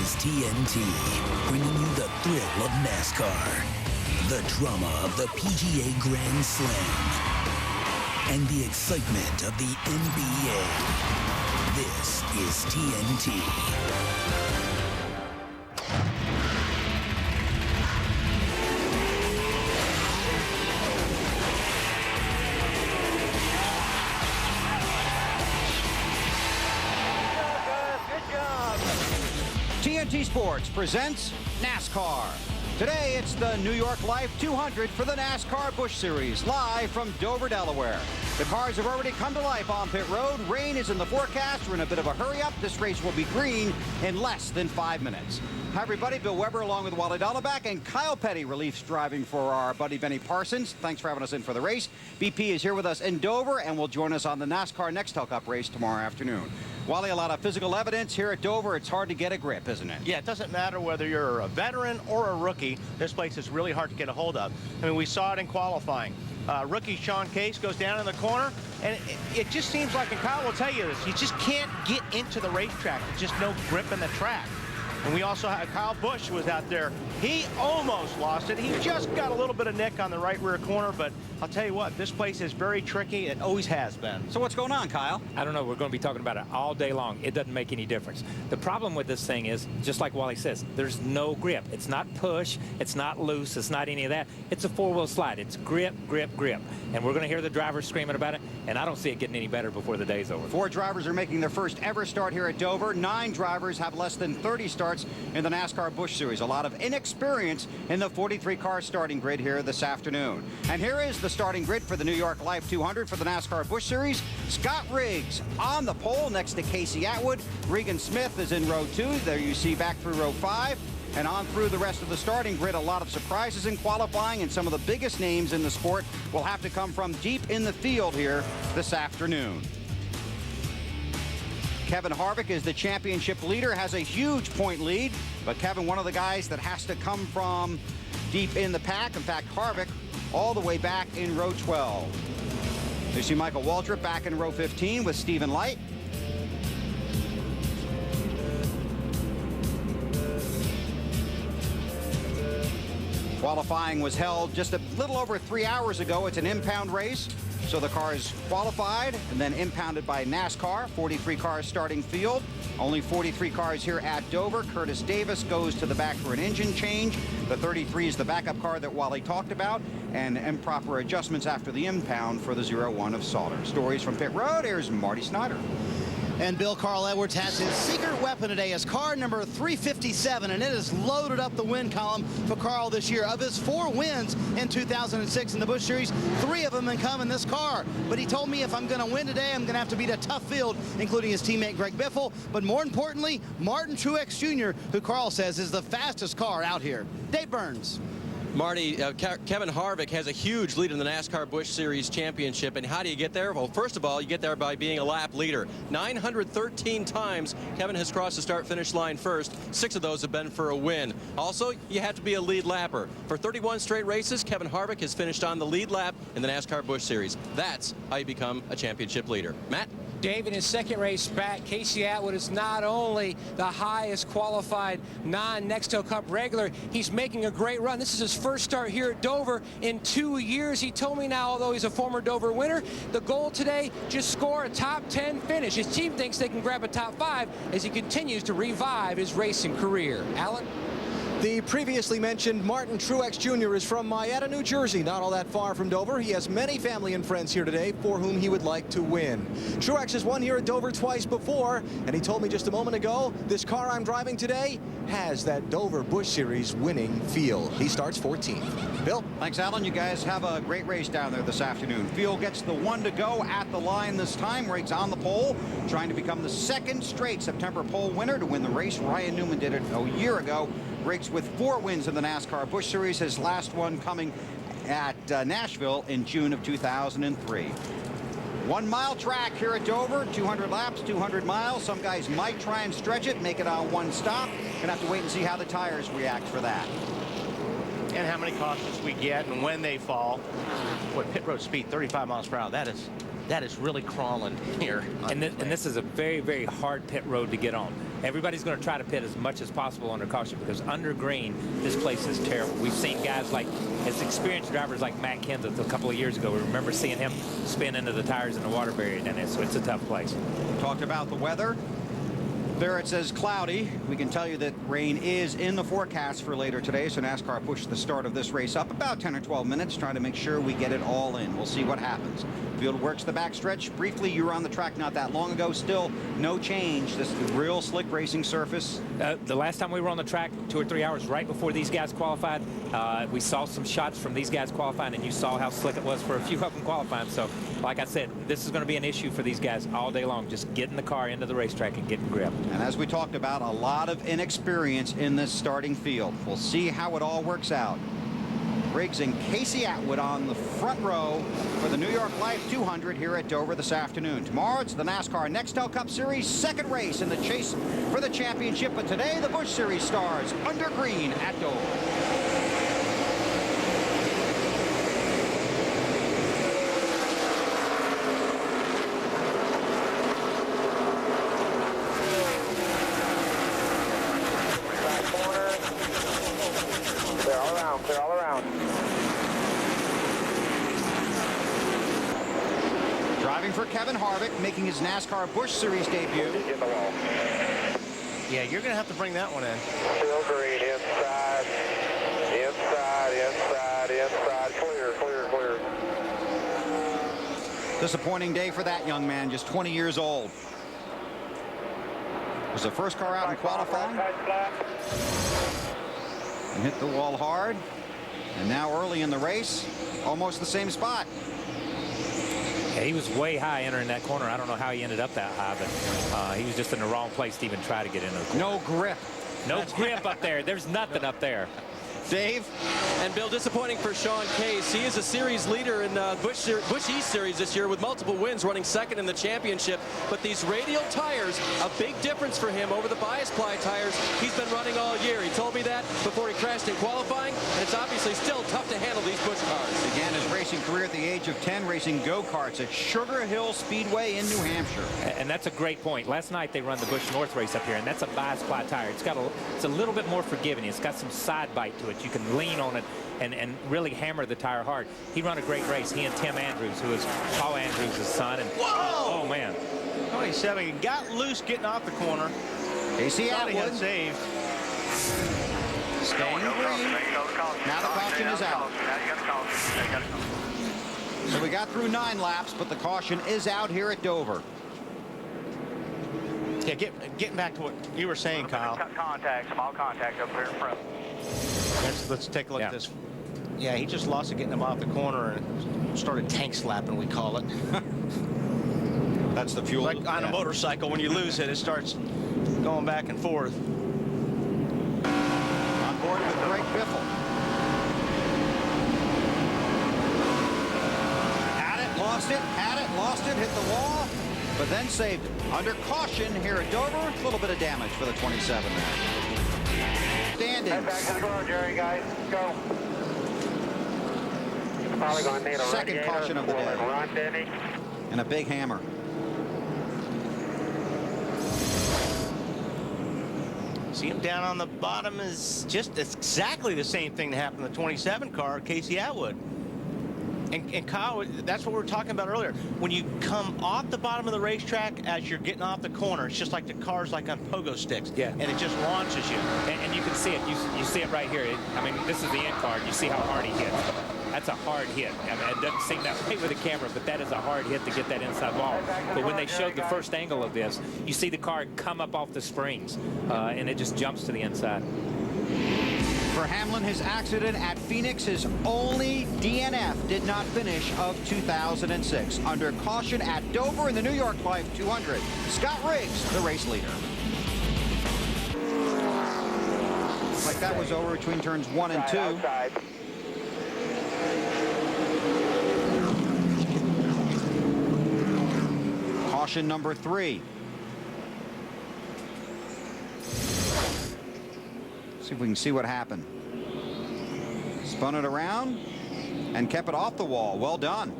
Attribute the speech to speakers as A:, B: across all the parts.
A: is TNT, bringing you the thrill of NASCAR, the drama of the PGA Grand Slam, and the excitement of the NBA. This is TNT.
B: TNT Sports presents NASCAR. Today, it's the New York Life 200 for the NASCAR Busch Series, live from Dover, Delaware. The cars have already come to life on pit road. Rain is in the forecast. We're in a bit of a hurry-up. This race will be green in less than 5 minutes. Hi, everybody. Bill Weber along with Wally Dahlback and Kyle Petty, reliefs driving for our buddy Benny Parsons. Thanks for having us in for the race. BP is here with us in Dover and will join us on the NASCAR Nextel Cup race tomorrow afternoon. Wally, a lot of physical evidence here at Dover. It's hard to get a grip, isn't it?
C: Yeah, it doesn't matter whether you're a veteran or a rookie. This place is really hard to get a hold of. I mean, we saw it in qualifying. Rookie Sean Case goes down in the corner, and it just seems like, and Kyle will tell you this, you just can't get into the racetrack. There's just no grip in the track. And we also had Kyle Busch was out there. He almost lost it. He just got a little bit of nick on the right rear corner, but I'll tell you what, this place is very tricky. It always has been.
B: So what's going on, Kyle?
D: I don't know. We're going to be talking about it all day long. It doesn't make any difference. The problem with this thing is, just like Wally says, there's no grip. It's not push. It's not loose. It's not any of that. It's a four-wheel slide. It's grip, grip, grip. And we're going to hear the drivers screaming about it, and I don't see it getting any better before the day's over.
B: 4 drivers are making their first ever start here at Dover. 9 drivers have less than 30 starts in the NASCAR Busch Series. A lot of inexperience in the 43-car starting grid here this afternoon. And here is the starting grid for the New York Life 200 for the NASCAR Busch Series. Scott Riggs on the pole next to Casey Atwood. Regan Smith is in row 2. There you see back through row 5. And on through the rest of the starting grid, a lot of surprises in qualifying, and some of the biggest names in the sport will have to come from deep in the field here this afternoon. Kevin Harvick is the championship leader, has a huge point lead, but Kevin, one of the guys that has to come from deep in the pack. In fact, Harvick all the way back in row 12. You see Michael Waltrip back in row 15 with Stephen Light. Qualifying was held just a little over 3 hours ago. It's an impound race. So the cars qualified and then impounded by NASCAR. 43 cars starting field. Only 43 cars here at Dover. Curtis Davis goes to the back for an engine change. The 33 is the backup car that Wally talked about. And improper adjustments after the impound for the 01 of Sauter. Stories from pit road. Here's Marty Snyder.
E: And Bill, Carl Edwards has his secret weapon today, his car number 357, and it has loaded up the win column for Carl this year. Of his 4 wins in 2006 in the Busch Series, 3 of them have come in this car. But he told me if I'm going to win today, I'm going to have to beat a tough field, including his teammate Greg Biffle, but more importantly, Martin Truex Jr., who Carl says is the fastest car out here. Dave Burns.
F: Marty, Kevin Harvick has a huge lead in the NASCAR Busch Series Championship. And how do you get there? Well, first of all, you get there by being a lap leader. 913 times Kevin has crossed the start-finish line first. 6 of those have been for a win. Also, you have to be a lead lapper. For 31 straight races, Kevin Harvick has finished on the lead lap in the NASCAR Busch Series. That's how you become a championship leader. Matt?
G: Dave, in his second race back, Casey Atwood is not only the highest qualified non-Nextel Cup regular, he's making a great run. This is his first start here at Dover in 2 years. He told me now, although he's a former Dover winner, the goal today, just score a top 10 finish. His team thinks they can grab a top 5 as he continues to revive his racing career. Alan?
H: The previously mentioned Martin Truex Jr. is from Marietta, New Jersey, not all that far from Dover. He has many family and friends here today for whom he would like to win. Truex has won here at Dover twice before, and he told me just a moment ago, this car I'm driving today has that Dover Busch Series winning feel. He starts 14th. Bill?
B: Thanks, Alan. You guys have a great race down there this afternoon. Field gets the 1 to go at the line this time. Riggs on the pole, trying to become the 2nd straight September pole winner to win the race. Ryan Newman did it a year ago. Riggs with 4 wins in the NASCAR Busch Series, his last one coming at Nashville in June of 2003. 1 mile track here at Dover, 200 laps, 200 miles. Some guys might try and stretch it, make it on 1 stop. Gonna have to wait and see how the tires react for that.
C: And how many cautions we get and when they fall. What, pit road speed, 35 miles per hour. That is that is really crawling here.
D: And this is a very, very hard pit road to get on. Everybody's going to try to pit as much as possible under caution because under green, this place is terrible. We've seen guys like, as experienced drivers like Matt Kenseth a couple of years ago. We remember seeing him spin into the tires in the water barrier down there, so it's a tough place.
B: Talked about the weather. There it says cloudy. We can tell you that rain is in the forecast for later today, so NASCAR pushed the start of this race up about 10 or 12 minutes, trying to make sure we get it all in. We'll see what happens. Field works the backstretch. Briefly, you were on the track not that long ago. Still no change. This is real slick racing surface.
D: The last time we were on the track, 2 or 3 hours right before these guys qualified, we saw some shots from these guys qualifying, and you saw how slick it was for a few of them qualifying. So, like I said, this is going to be an issue for these guys all day long, just getting the car into the racetrack and getting grip.
B: And as we talked about, a lot of inexperience in this starting field. We'll see how it all works out. Briggs and Casey Atwood on the front row for the New York Life 200 here at Dover this afternoon. Tomorrow it's the NASCAR Nextel Cup Series second race in the chase for the championship. But today the Busch Series stars under green at Dover.
I: Clear all around.
B: Driving for Kevin Harvick, making his NASCAR Busch Series debut.
I: In the wall.
C: Yeah, you're going to have to bring that one in.
I: Still green, inside, clear.
B: Disappointing day for that young man, just 20 years old. Was the first car out in qualifying. And hit the wall hard. And now early in the race, almost the same spot.
D: Yeah, he was way high entering that corner. I don't know how he ended up that high, but he was just in the wrong place to even try to get into the corner.
B: No grip.
D: No grip up there. There's nothing up there.
B: Dave?
F: And Bill, disappointing for Sean Case. He is a series leader in Busch East Series this year with multiple wins, running second in the championship. But these radial tires, a big difference for him over the bias ply tires he's been running all year. He told me that before he crashed in qualifying, and it's obviously still tough to handle these Busch cars.
B: Began his racing career at the age of 10 racing go-karts at Sugar Hill Speedway in New Hampshire.
D: And that's a great point. Last night they run the Busch North race up here, and that's a bias ply tire. It's a little bit more forgiving. It's got some side bite to it. You can lean on it and really hammer the tire hard. He run a great race. He and Tim Andrews, who is Paul Andrews' son. And
C: whoa!
D: Oh man,
C: 27. He got loose getting off the corner.
B: Casey
C: Thought he had
B: Atwood
C: saved.
B: staying green. Now the caution is out. So we got through 9 laps, but the caution is out here at Dover.
C: Yeah, getting back to what you were saying, Kyle.
I: Small contact up there in front.
C: Let's take a look at this. Yeah, he just lost it getting him off the corner and started tank slapping, we call it.
B: That's the fuel.
C: Like on a motorcycle, when you lose it, it starts going back and forth.
B: On board with Greg Biffle. Had it, lost it, hit the wall, but then saved it. Under caution here at Dover, a little bit of damage for the 27 there. Standings.
I: Head back to the car, Jerry, guys. Go. Probably going to need a
B: Second caution of the day.
I: Run, Benny.
B: And a big hammer.
C: See him down on the bottom is just exactly the same thing that happened to the 27 car, Casey Atwood. And Kyle, that's what we were talking about earlier. When you come off the bottom of the racetrack as you're getting off the corner, it's just like the car's like on pogo sticks.
D: Yeah.
C: And it just launches you.
D: And you can see it. You see it right here. I mean, this is the end card. You see how hard he hits. That's a hard hit. I mean, it doesn't seem that way with the camera, but that is a hard hit to get that inside wall. But when they showed the first angle of this, you see the car come up off the springs, and it just jumps to the inside.
B: For Hamlin, his accident at Phoenix, his only DNF did not finish of 2006. Under caution at Dover in the New York Life 200, Scott Riggs, the race leader. Looks like that was over between turns 1 and 2.
I: Outside.
B: Caution number 3. See if we can see what happened. Spun it around and kept it off the wall. Well done.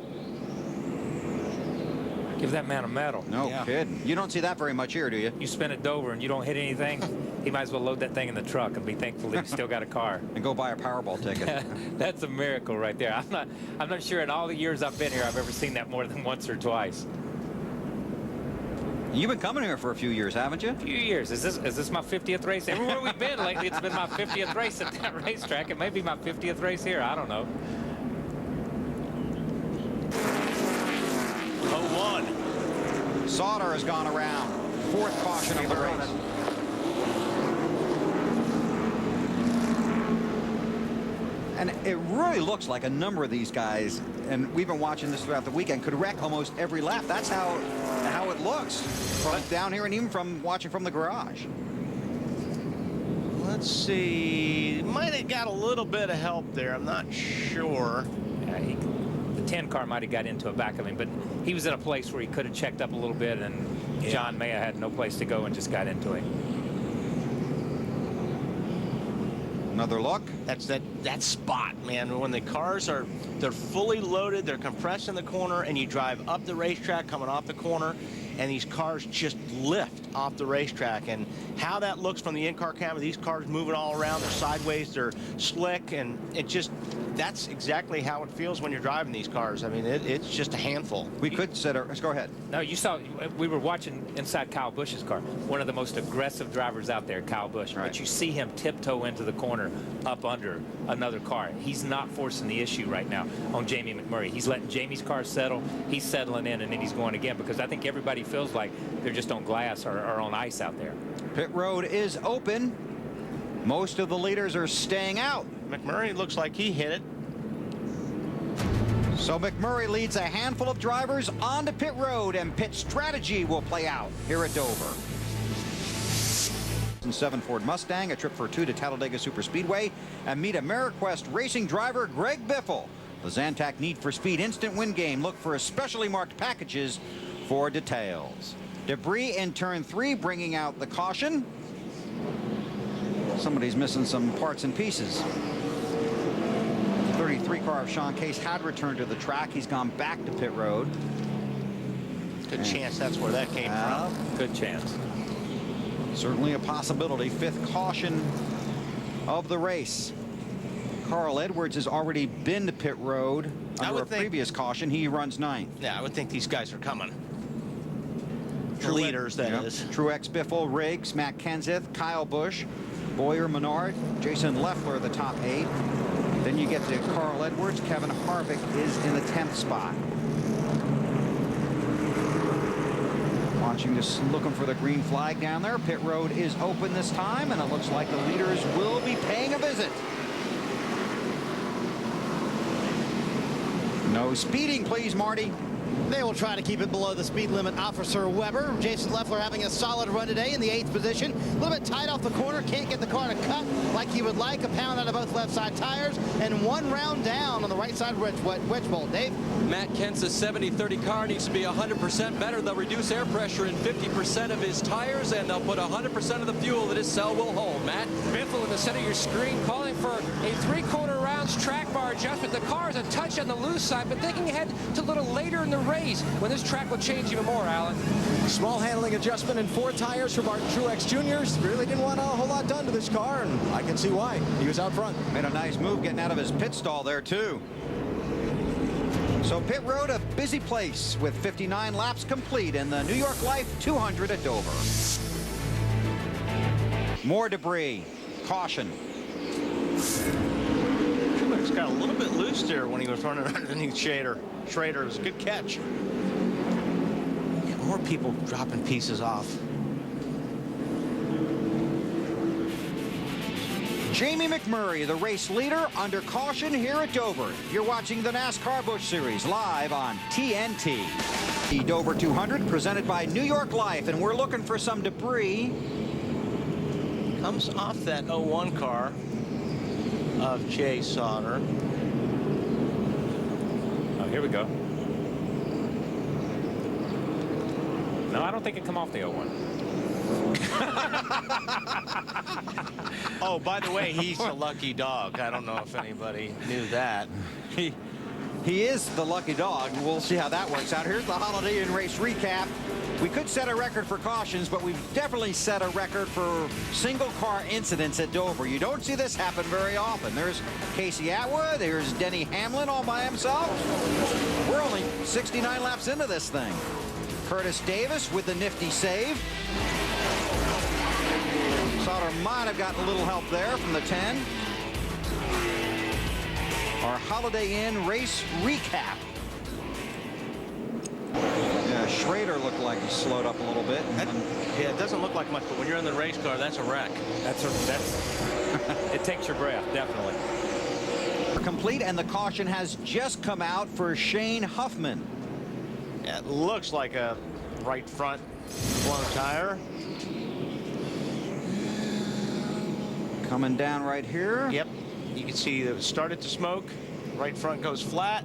D: Give that man a medal.
J: No kidding. You don't see that very much here, do you?
D: You spin at Dover and you don't hit anything, he might as well load that thing in the truck and be thankful that he's still got a car.
J: And go buy a Powerball ticket.
D: That's a miracle right there. I'm not sure in all the years I've been here I've ever seen that more than once or twice.
J: You've been coming here for a few years, haven't you?
D: A few years. Is this my 50th race? Everywhere we've been lately, it's been my 50th race at that racetrack. It may be my 50th race here. I don't know.
C: 0-1.
J: Sauter has gone around. 4th caution of the race. And it really looks like a number of these guys, and we've been watching this throughout the weekend, could wreck almost every lap. That's how it looks from down here and even from watching from the garage.
C: Let's see. Might have got a little bit of help there. I'm not sure.
D: Yeah, the 10 car might have got into a back of him, but he was in a place where he could have checked up a little bit, and John Maya had no place to go and just got into him.
J: Another look.
C: That's that spot, man. When the cars they're fully loaded, they're compressed in the corner, and you drive up the racetrack coming off the corner, and these cars just lift off the racetrack. And how that looks from the in-car camera, these cars moving all around, they're sideways, they're slick, and that's exactly how it feels when you're driving these cars. I mean, it's just a handful.
J: We could set our, let's go ahead.
D: No, you saw, we were watching inside Kyle Busch's car. One of the most aggressive drivers out there, Kyle Busch.
J: Right.
D: But you see him tiptoe into the corner up under another car. He's not forcing the issue right now on Jamie McMurray. He's letting Jamie's car settle. He's settling in, and then he's going again, because I think everybody feels like they're just on glass or on ice out there.
J: Pit road is open. Most of the leaders are staying out.
C: McMurray looks like he hit it.
J: So McMurray leads a handful of drivers onto pit road, and pit strategy will play out here at Dover. 7 Ford Mustang, a trip for 2 to Talladega Superspeedway, and meet AmeriQuest racing driver Greg Biffle. The Zantac Need for Speed instant win game. Look for especially marked packages for details. Debris in turn 3, bringing out the caution. Somebody's missing some parts and pieces. 33 car of Sean Case had returned to the track. He's gone back to pit road.
C: Good chance that's where that came from.
D: Good chance.
J: Certainly a possibility. 5th caution of the race. Carl Edwards has already been to pit road under a previous caution. He runs 9th.
C: Yeah, I would think these guys are coming. The leaders, that is.
J: Truex, Biffle, Riggs, Matt Kenseth, Kyle Busch, Bowyer, Menard, Jason Leffler, the top 8. Then you get to Carl Edwards. Kevin Harvick is in the 10th spot. Watching this, looking for the green flag down there. Pit road is open this time, and it looks like the leaders will be paying a visit. No speeding, please, Marty.
E: They will try to keep it below the speed limit. Officer Weber. Jason Leffler having a solid run today in the 8th position. A little bit tight off the corner. Can't get the car to cut like he would like. A pound out of both left side tires. And 1 round down on the right side wedge bolt. Dave?
F: Matt Kenseth's 70-30 car needs to be 100% better. They'll reduce air pressure in 50% of his tires, and they'll put 100% of the fuel that his cell will hold. Matt?
G: Biffle in the center of your screen calling for a 3/4 rounds track bar adjustment. The car is a touch on the loose side, but thinking ahead to a little later in the race when this track will change even more, Alan.
H: Small handling adjustment in 4 tires for Martin Truex Jr. Really didn't want a whole lot done to this car, and I can see why. He was out front.
J: Made a nice move getting out of his pit stall there, too. So pit road, a busy place with 59 laps complete in the New York Life 200 at Dover. More debris. Caution.
C: Truex got a little bit loose there when he was running underneath Schrader. It was a good catch. Yeah, more people dropping pieces off.
J: Jamie McMurray, the race leader, under caution here at Dover. You're watching the NASCAR Busch Series live on TNT. The Dover 200 presented by New York Life, and we're looking for some debris.
C: Comes off that 01 car of Jay Sauter.
D: Oh, here we go. No, I don't think it come off the 01.
C: Oh, by the way, he's a lucky dog. I don't know if anybody knew that.
J: He He is the lucky dog. We'll see how that works out. Here's the Holiday Inn race recap. We could set a record for cautions, but we've definitely set a record for single car incidents at Dover. You don't see this happen very often. There's Casey Atwood. There's Denny Hamlin all by himself. We're only 69 laps into this thing. Curtis Davis with the nifty save. Sauter might have gotten a little help there from the 10. Our Holiday Inn race recap. Yeah, Schrader looked like he slowed up a little bit.
C: Yeah, it doesn't look like much, but when you're in the race car, that's a wreck.
D: That's it takes your breath, definitely.
J: Complete, and the caution has just come out for Shane Huffman.
C: Yeah, it looks like a right front blown tire.
J: Coming down right here.
C: Yep, you can see that it started to smoke. Right front goes flat.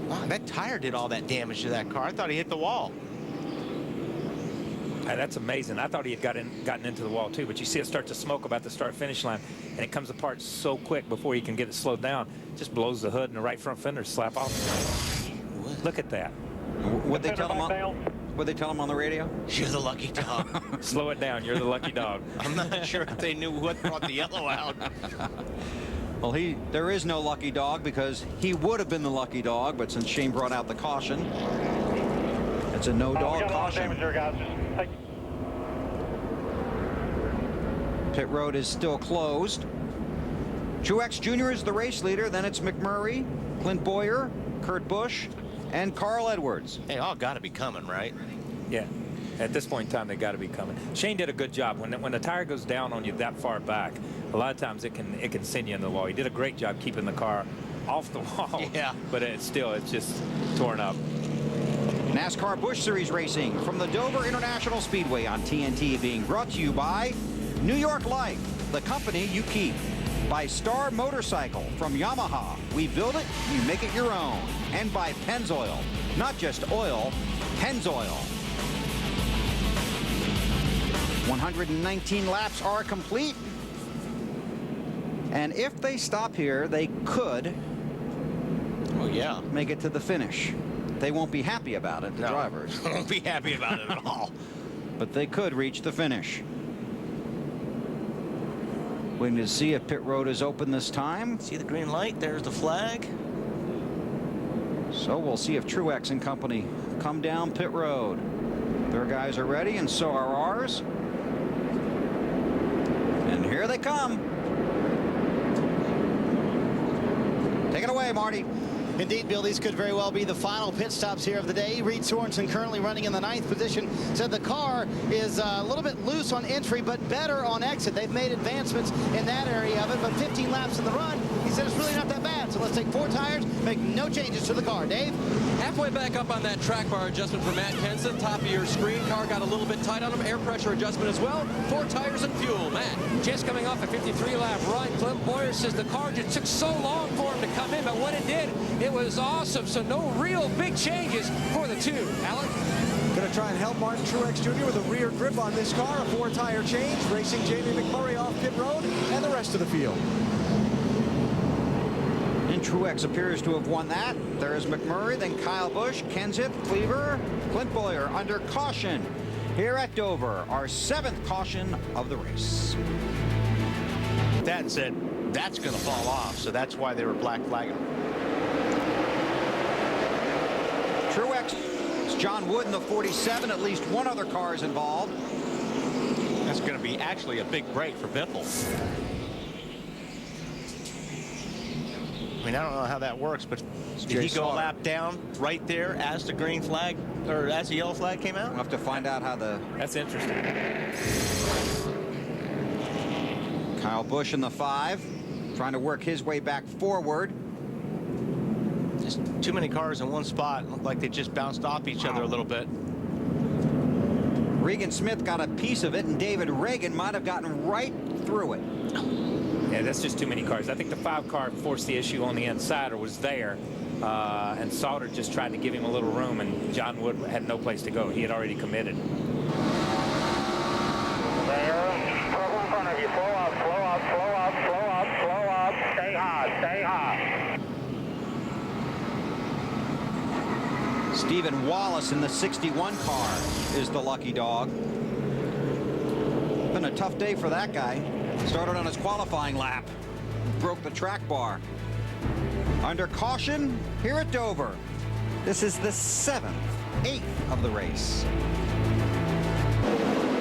C: Wow, that tire did all that damage to that car. I thought he hit the wall.
D: That's amazing. I thought he had gotten into the wall too, but you see it start to smoke about the start-finish line, and it comes apart so quick before you can get it slowed down. Just blows the hood and the right front fender slap off. Look at that.
J: What'd they tell him on the radio?
C: You're the lucky dog.
D: Slow it down. You're the lucky dog.
C: I'm not sure if they knew what brought the yellow out.
J: Well, there is no lucky dog because he would have been the lucky dog, but since Shane brought out the caution, it's a no-dog caution. Pit road is still closed. Truex Jr. is the race leader. Then it's McMurray, Clint Bowyer, Kurt Busch, and Carl Edwards.
C: They all got to be coming, right?
D: Yeah. At this point in time, they got to be coming. Shane did a good job. When the tire goes down on you that far back, a lot of times it can send you into the wall. He did a great job keeping the car off the wall.
C: Yeah.
D: But it's just torn up.
J: NASCAR Busch Series racing from the Dover International Speedway on TNT, being brought to you by New York Life, the company you keep. By Star Motorcycle from Yamaha. We build it, you make it your own. And by Pennzoil. Not just oil, Pennzoil. 119 laps are complete. And if they stop here, they could make it to the finish. They won't be happy about it, the drivers.
C: They won't be happy about it at all.
J: But they could reach the finish. Waiting to see if pit road is open this time.
C: See the green light? There's the flag.
J: So we'll see if Truex and company come down pit road. Their guys are ready, and so are ours. And here they come. Take it away, Marty.
E: Indeed, Bill, these could very well be the final pit stops here of the day. Reed Sorenson currently running in the 9th position. Said the car is a little bit loose on entry, but better on exit. They've made advancements in that area of it, but 15 laps in the run, he said it's really not that bad. So let's take 4 tires, make no changes to the car. Dave?
F: Halfway back up on that track bar adjustment for Matt Kenseth. Top of your screen. Car got a little bit tight on him. Air pressure adjustment as well. 4 tires and fuel. Matt.
G: Just coming off a 53-lap run, Clint Bowyer says the car just took so long for him to come in, but when it did, it was awesome. So no real big changes for the 2. Alan?
H: Going to try and help Martin Truex Jr. with a rear grip on this car. A 4-tire change. Racing Jamie McMurray off pit road and the rest of the field.
J: And Truex appears to have won that. There's McMurray, then Kyle Busch, Kenseth, Cleaver, Clint Bowyer under caution here at Dover, our 7th caution of the race.
C: That said, that's going to fall off, so that's why they were black flagging.
J: Truex, it's John Wood in the 47. At least one other car is involved.
C: That's going to be actually a big break for Biffle. I mean, I don't know how that works, but did he go a lap down right there as the green flag, or as the yellow flag came out?
J: We'll have to find out how the...
D: That's interesting.
J: Kyle Busch in the 5, trying to work his way back forward.
C: Just too many cars in one spot. Looked like they just bounced off each other a little bit.
J: Regan Smith got a piece of it, and David Reagan might have gotten right through it.
D: Yeah, that's just too many cars. I think the 5 car forced the issue on the inside, or was there, and Sauter just tried to give him a little room, and John Wood had no place to go. He had already committed.
I: There, trouble in front of you. Slow up, slow up, slow up, slow up, slow up. Stay high, stay high.
J: Stephen Wallace in the 61 car is the lucky dog. Been a tough day for that guy. Started on his qualifying lap. Broke the track bar. Under caution here at Dover. This is the 7th, 8th of the race.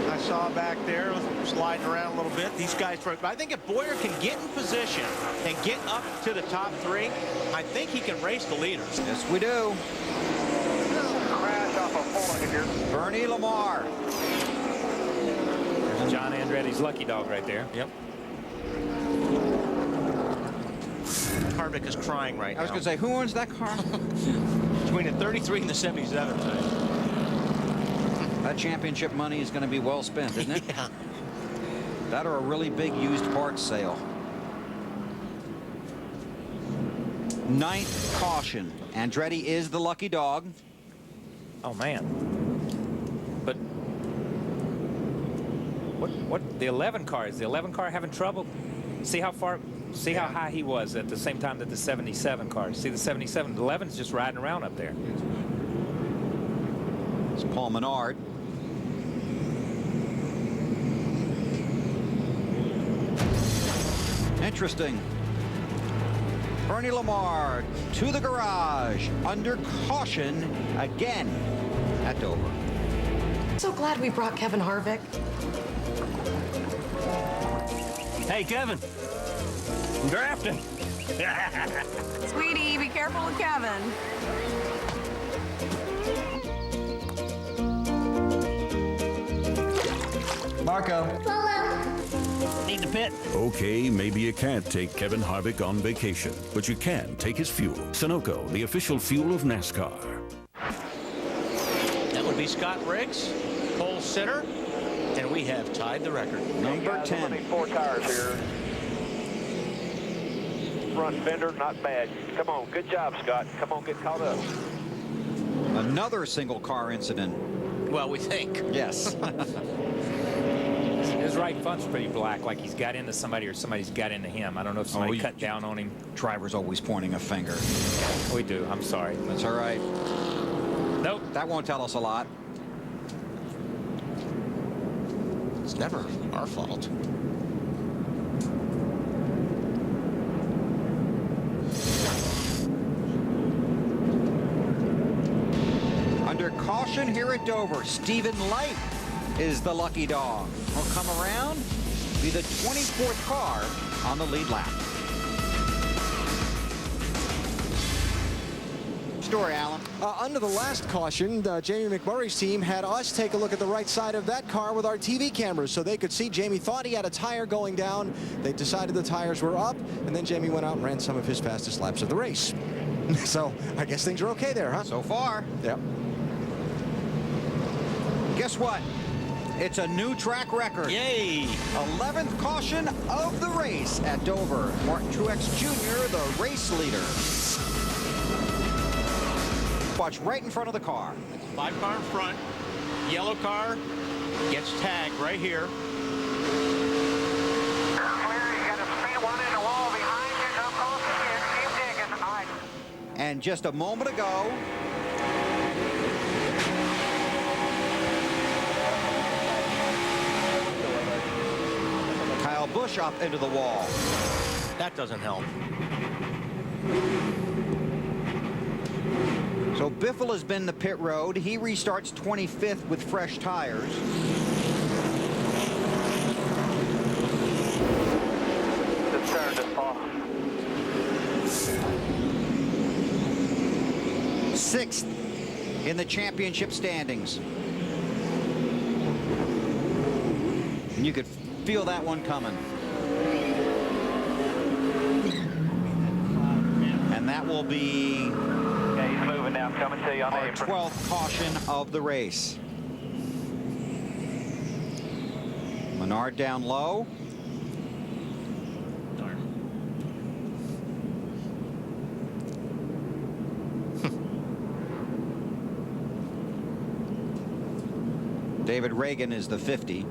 C: I saw back there sliding around a little bit. These guys, I think if Bowyer can get in position and get up to the top 3, I think he can race the leaders.
J: Yes, we do.
I: Crash off a full here.
J: Bernie Lamar.
D: There's John Andretti's lucky dog right there.
C: Yep. Harvick is crying right now.
J: I was going to say, who owns that car?
C: Between the 33 and the 77.
J: That championship money is going to be well spent, isn't it?
C: Yeah.
J: That or a really big used parts sale. 9th caution. Andretti is the lucky dog.
D: Oh, man. But what the 11 car is? The 11 car having trouble? See how far... See how high he was at the same time that the 77 car. See the 77, the 11's just riding around up there.
J: It's Paul Menard. Interesting. Bernie Lamar to the garage under caution again at Dover.
K: So glad we brought Kevin Harvick.
L: Hey, Kevin. I'm drafting.
K: Sweetie, be careful with Kevin.
L: Marco.
M: Follow.
L: Need the pit.
M: Okay, maybe you can't take Kevin Harvick on vacation, but you can take his fuel. Sunoco, the official fuel of NASCAR.
C: That would be Scott Briggs, pole sitter, and we have tied the record.
J: Number 10.
I: 4 tires here. Front fender, not bad. Come on, good job, Scott. Come on, get caught up.
J: Another single car incident.
C: Well, we think.
J: Yes.
D: His right front's pretty black, like he's got into somebody or somebody's got into him. I don't know if somebody cut down on him.
J: Driver's always pointing a finger.
D: We do. I'm sorry.
J: That's all right.
D: Nope.
J: That won't tell us a lot.
C: It's never our fault.
J: Under caution here at Dover, Stephen Light is the lucky dog. He'll come around, be the 24th car on the lead lap. Story, Alan.
H: Under the last caution, Jamie McMurray's team had us take a look at the right side of that car with our TV cameras so they could see. Jamie thought he had a tire going down. They decided the tires were up, and then Jamie went out and ran some of his fastest laps of the race. So I guess things are okay there, huh?
J: So far.
H: Yep.
J: Guess what? It's a new track record.
C: Yay!
J: 11th caution of the race at Dover. Martin Truex Jr., the race leader. Watch right in front of the car.
C: 5 car in front. Yellow car gets tagged right here.
J: And just a moment ago, Kyle Busch up into the wall.
C: That doesn't help.
J: So Biffle has been the pit road. He restarts 25th with fresh tires. Sixth in the championship standings. And you could feel that one coming. And that will be
I: Yeah, he's moving now. Coming to you on
J: our
I: the apron.
J: 12th caution of the race. Menard down low. David Reagan is the 50.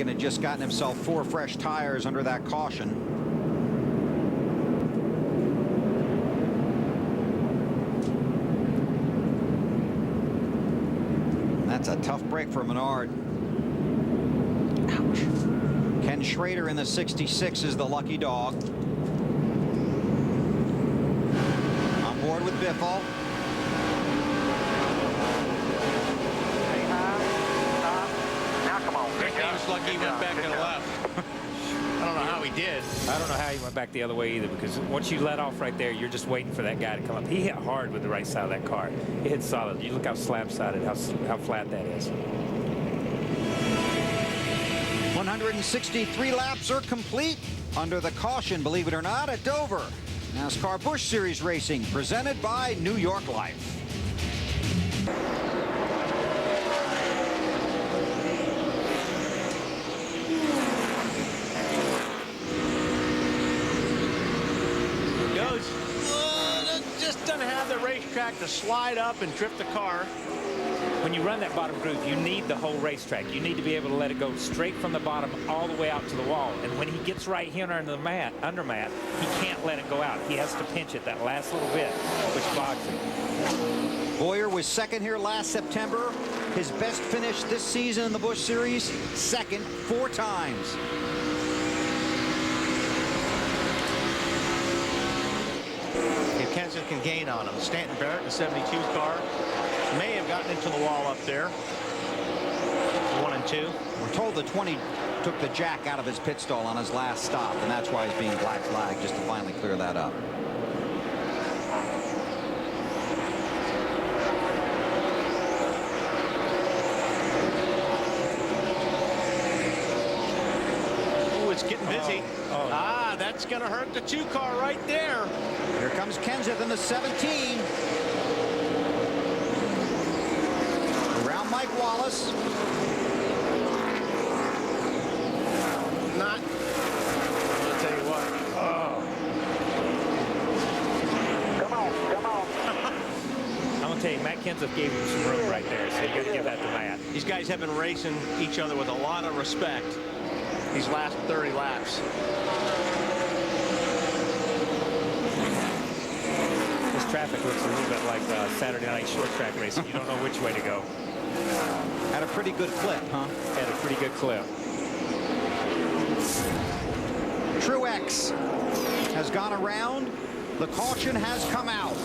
J: had just gotten himself 4 fresh tires under that caution. That's a tough break for Menard. Ouch. Ken Schrader in the 66 is the lucky dog. On board with Biffle.
C: Lucky he went back to the left. I don't know how he did.
D: I don't know how he went back the other way either, because once you let off right there, you're just waiting for that guy to come up. He hit hard with the right side of that car. It hit solid. You look how slab-sided, how flat that is.
J: 163 laps are complete under the caution, believe it or not, at Dover. NASCAR Busch Series Racing, presented by New York Life.
C: Just doesn't have the racetrack to slide up and trip the car.
D: When you run that bottom groove, you need the whole racetrack. You need to be able to let it go straight from the bottom all the way out to the wall. And when he gets right here under the mat, he can't let it go out. He has to pinch it that last little bit, which bogs him.
J: Bowyer was second here last September. His best finish this season in the Busch Series, second 4 times.
C: If Kenson can gain on him. Stanton Barrett, the 72 car, may have gotten into the wall up there. 1 and 2.
J: We're told the 20 took the jack out of his pit stall on his last stop, and that's why he's being black flagged, just to finally clear that up.
C: Ooh, it's getting busy. That's going to hurt the 2 car right there.
J: Here comes Kenseth in the 17. Around Mike Wallace.
C: Not. I'll tell you what.
I: Come on.
D: I'm going to tell you, Matt Kenseth gave him some room right there, so you got to give that to Matt.
C: These guys have been racing each other with a lot of respect these last 30 laps.
D: Traffic looks a little bit like Saturday night short track racing. You don't know which way to go.
J: Had a pretty good clip, huh?
D: Had a pretty good clip.
J: Truex has gone around. The caution has come out.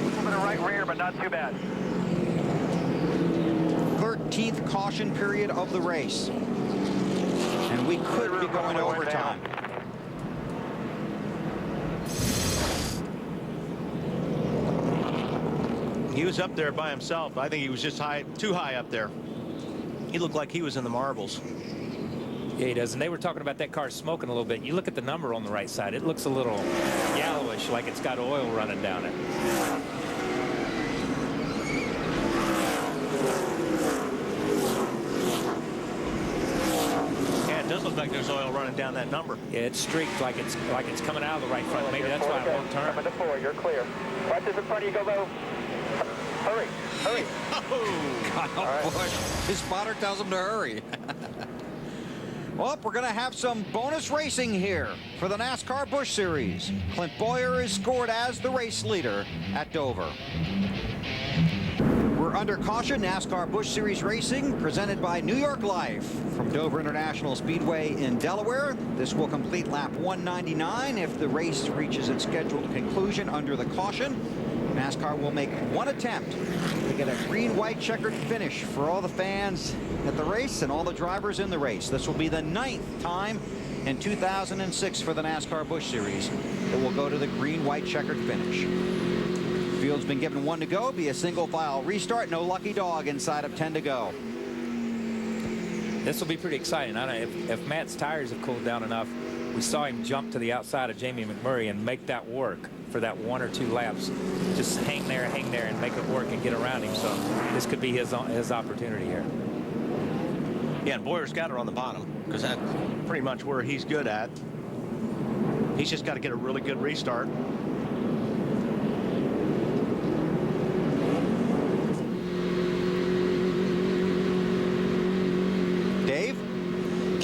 I: Moving the right rear, but not too bad.
J: 13th caution period of the race. And we could be going to overtime.
C: He was up there by himself. I think he was just too high up there. He looked like he was in the marbles.
D: Yeah, he does. And they were talking about that car smoking a little bit. You look at the number on the right side. It looks a little yellowish, like it's got oil running down it.
C: It does look like there's oil running down that number.
D: Yeah, it's streaked like it's coming out of the right front. Maybe that's why it won't turn.
I: Coming to 4, you're clear. Watch this in front of you, go low. Hurry.
J: Oh, Busch. His spotter tells him to hurry. Well, we're going to have some bonus racing here for the NASCAR Busch Series. Clint Bowyer is scored as the race leader at Dover. We're under caution. NASCAR Busch Series Racing, presented by New York Life from Dover International Speedway in Delaware. This will complete lap 199 if the race reaches its scheduled conclusion under the caution. NASCAR will make one attempt to get a green-white-checkered finish for all the fans at the race and all the drivers in the race. This will be the 9th time in 2006 for the NASCAR Busch Series that will go to the green-white-checkered finish. Field's been given 1 to go. Be a single file restart. No lucky dog inside of 10 to go.
D: This will be pretty exciting. I don't know if Matt's tires have cooled down enough. We saw him jump to the outside of Jamie McMurray and make that work for that 1 or 2 laps. Just hang there, and make it work and get around him. So this could be his opportunity here.
C: Yeah, and Boyer's got her on the bottom because that's pretty much where he's good at. He's just got to get a really good restart.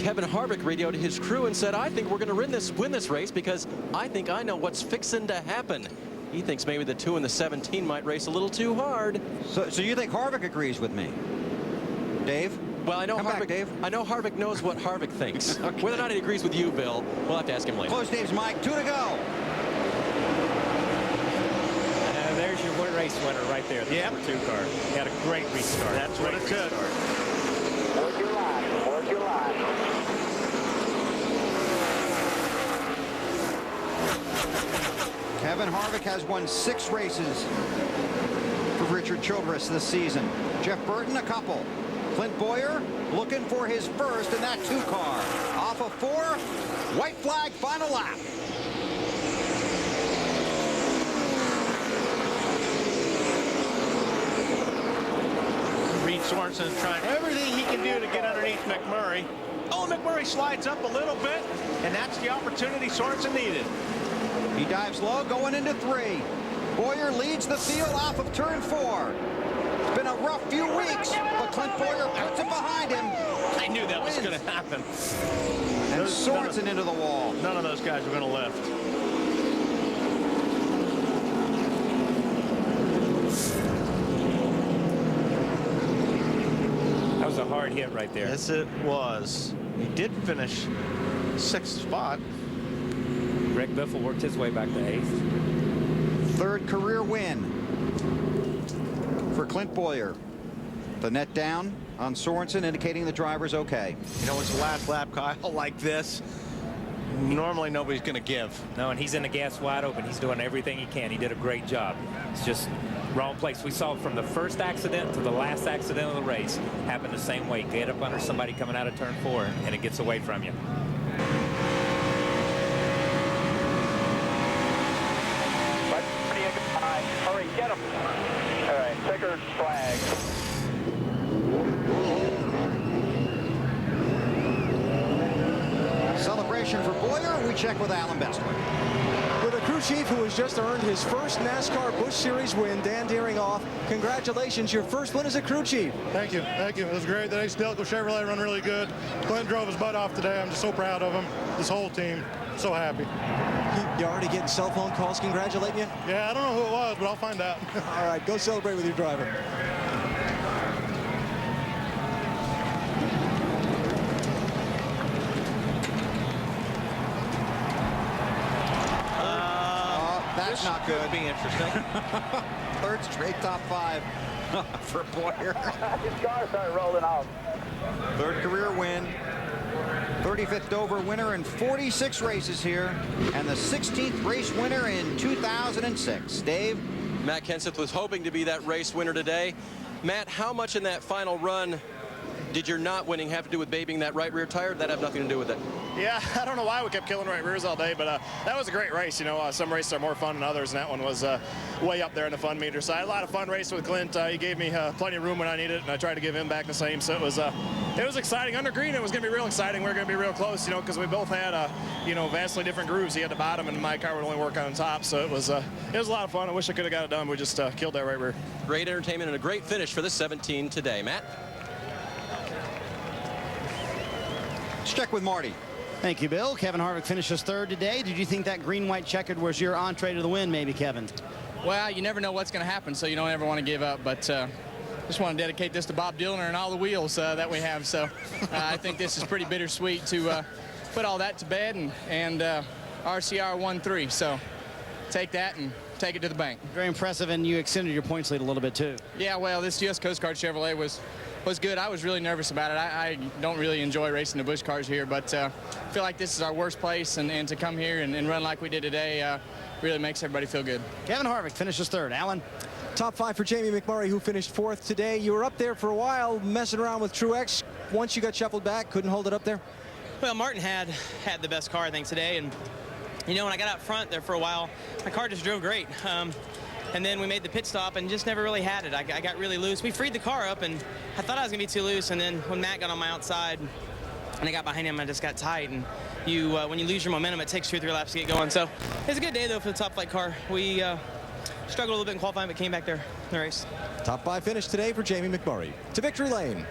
F: Kevin Harvick radioed his crew and said, I think we're going to win this race because I think I know what's fixing to happen. He thinks maybe the 2 and the 17 might race a little too hard.
J: So you think Harvick agrees with me? Dave?
F: Well, I know
J: Come
F: Harvick.
J: back, Dave.
F: I know Harvick knows what Harvick thinks. Okay. Whether or not he agrees with you, Bill, we'll have to ask him later.
J: Close Dave's mic. 2 to go.
D: There's your race winner right there, the number 2 car. He had a great restart.
C: That's what it took.
I: Work your line. Work your line.
J: Kevin Harvick has won 6 races for Richard Childress this season. Jeff Burton, a couple. Clint Bowyer looking for his first in that 2 car. Off of 4, white flag, final lap.
C: Reed Sorenson is trying everything he can do to get underneath McMurray. Oh, McMurray slides up a little bit, and that's the opportunity Sorenson needed.
J: He dives low going into 3. Bowyer leads the field off of turn 4. It's been a rough few weeks, but Clint Bowyer puts it behind him.
C: I knew that was going to happen.
J: And Sorenson into the wall.
C: None of those guys were going to lift.
D: That was a hard hit right there.
C: Yes, it was. He did finish 6th spot.
D: Greg Biffle worked his way back to 8th.
J: 3rd career win for Clint Bowyer. The net down on Sorenson, indicating the driver's okay.
C: You know, it's the last lap, Kyle, like this. Normally nobody's going to give.
D: No, and he's in the gas wide open. He's doing everything he can. He did a great job. It's just wrong place. We saw from the first accident to the last accident of the race happen the same way. Get up under somebody coming out of turn 4 and it gets away from you.
I: Hurry, get him. All right, checkered flag.
J: Celebration for Bowyer. We check with Alan Bestwick.
H: With a crew chief who has just earned his first NASCAR Busch Series win, Dan Deeringoff, congratulations, your first win as a crew chief.
N: Thank you. Thank you. It was great. The Ace Delco Chevrolet run really good. Clint drove his butt off today. I'm just so proud of him. This whole team. So happy.
H: You already getting cell phone calls congratulating you?
N: Yeah, I don't know who it was, but I'll find out.
H: All right, go celebrate with your driver.
J: That's not good.
C: Be interesting.
J: 3rd straight top 5 for Bowyer.
I: His car started rolling off.
J: 3rd career win. 35th Dover winner in 46 races here, and the 16th race winner in 2006. Dave?
F: Matt Kenseth was hoping to be that race winner today. Matt, how much in that final run did your not winning have to do with babying that right rear tire? That have nothing to do with it.
O: Yeah, I don't know why we kept killing right rears all day, but that was a great race. You know, some races are more fun than others, and that one was way up there in the fun meter. So I had a lot of fun racing with Clint. He gave me plenty of room when I needed it, and I tried to give him back the same. So it was exciting. Under green, it was going to be real exciting. We were going to be real close, you know, because we both had, vastly different grooves. He had the bottom, and my car would only work on the top. So it was a lot of fun. I wish I could have got it done. We just killed that right rear.
F: Great entertainment and a great finish for the 17 today. Matt?
J: Let's check with Marty.
E: Thank you, Bill. Kevin Harvick finishes 3rd today. Did you think that green-white-checkered was your entree to the win, maybe, Kevin?
P: Well, you never know what's going to happen, so you don't ever want to give up. But just want to dedicate this to Bob Dillner and all the wheels that we have. So I think this is pretty bittersweet to put all that to bed and RCR 1-3. So take that and take it to the bank.
E: Very impressive, and you extended your points lead a little bit, too.
P: Yeah, well, this U.S. Coast Guard Chevrolet was good. I was really nervous about it. I don't really enjoy racing the Busch cars here, but I feel like this is our worst place, and to come here and run like we did today really makes everybody feel good.
E: Kevin Harvick finishes 3rd. Alan?
H: Top 5 for Jamie McMurray, who finished 4th today. You were up there for a while messing around with Truex. Once you got shuffled back, couldn't hold it up there?
Q: Well, Martin had the best car, I think, today. And, you know, when I got out front there for a while, my car just drove great. And then we made the pit stop and just never really had it. I got really loose. We freed the car up, and I thought I was going to be too loose. And then when Matt got on my outside and I got behind him, I just got tight. And when you lose your momentum, it takes 2 or 3 laps to get going. So it's a good day, though, for the top flight car. We struggled a little bit in qualifying, but came back there in the race.
H: Top 5 finish today for Jamie McMurray. To victory lane.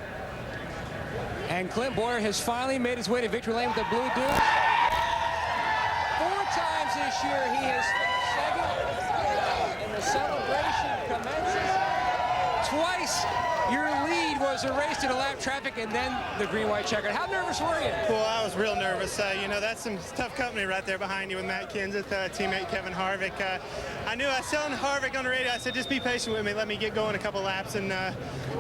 G: And Clint Bowyer has finally made his way to victory lane with the blue Duke. 4 times this year he has finished second, and the celebration commences. Twice your lead was erased in a lap traffic, and then the green-white-checkered. How nervous were you?
R: Well, I was real nervous. You know, that's some tough company right there behind you with Matt Kenseth, teammate Kevin Harvick. I knew I was telling Harvick on the radio, I said, just be patient with me, let me get going a couple laps, and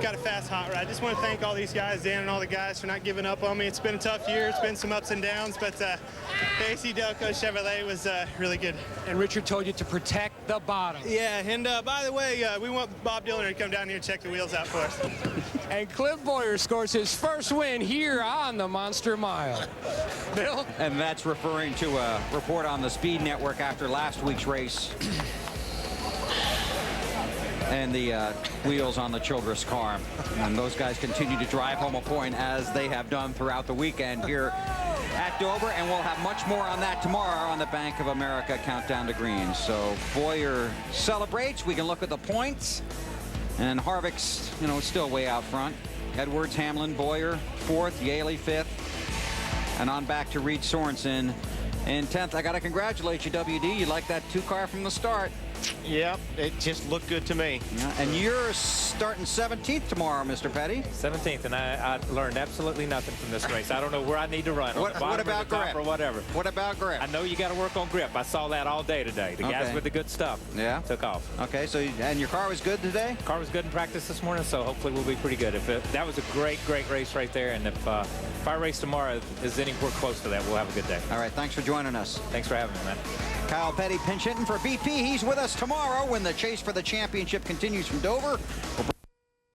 R: got a fast hot ride. I just want to thank all these guys, Dan and all the guys, for not giving up on me. It's been a tough year. It's been some ups and downs, but the AC Delco Chevrolet was really good.
G: And Richard told you to protect the bottom.
R: Yeah, and by the way, we want Bob Dillner to come down here and check the wheels out for us.
G: And Clint Bowyer scores his first win here on the Monster Mile. Bill?
J: And that's referring to a report on the Speed Network after last week's race. And the wheels on the Childress car. And those guys continue to drive home a point as they have done throughout the weekend here at Dover. And we'll have much more on that tomorrow on the Bank of America Countdown to Green. So Bowyer celebrates. We can look at the points. And Harvick's, you know, still way out front. Edwards, Hamlin, Bowyer, 4th, Yaley, 5th. And on back to Reed Sorenson in 10th. I got to congratulate you, WD. You like that 2-car from the start.
C: Yep, it just looked good to me.
J: Yeah, and you're starting 17th tomorrow, Mr. Petty.
D: 17th, and I learned absolutely nothing from this race. I don't know where I need to run.
J: What about grip?
D: Or whatever.
J: What about grip?
D: I know you got to work on grip. I saw that all day today. The guys with the good stuff took off.
J: Okay, so and your car was good today?
D: Car was good in practice this morning, so hopefully we'll be pretty good. That was a great race right there, and if our race tomorrow is anywhere close to that, we'll have a good day.
J: All right, thanks for joining us.
D: Thanks for having me, man.
J: Kyle Petty pinch hitting for BP. He's with us tomorrow when the chase for the championship continues from Dover.